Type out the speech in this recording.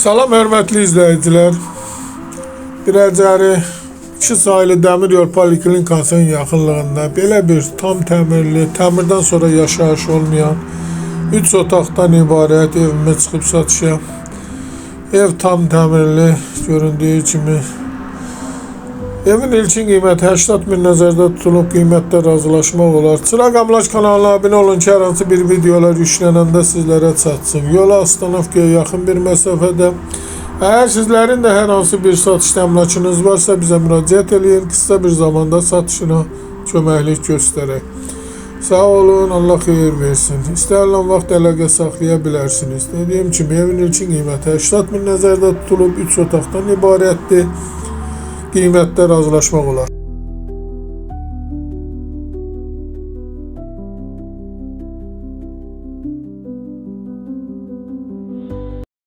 Salam hörmətli izləyicilər. Birəcəri 2 saylı dəmir yol poliklinikasının yaxınlığında belə bir tam təmirli, təmirdən sonra yaşayış olmayan 3 otaqdan ibarət evimə çıxıb satışa. Ev tam təmirli göründüyü kimi. Evin ilkin qiyməti 80.000 nəzərdə tutulub, qiymətdə razılaşmaq olar. Çıraq Amlak kanalına abunə olun ki, hər hansı bir videolar yüklənəndə sizlərə çatsın. Yola Astanovkaya yaxın bir məsafədə. Əgər sizlərin də hər hansı bir satış əmlakınız varsa bizə müraciət eləyin, qısa bir zamanda satışına köməklik göstərək. Sağ olun, Allah xeyir versin. İstənilən vaxt əlaqə saxlaya bilərsiniz. Dediyim kimi evin ilkin qiyməti 80.000 nəzərdə tutulub, 3 otaqdan ibarətdir. Qiymətdə razılaşmaq olar.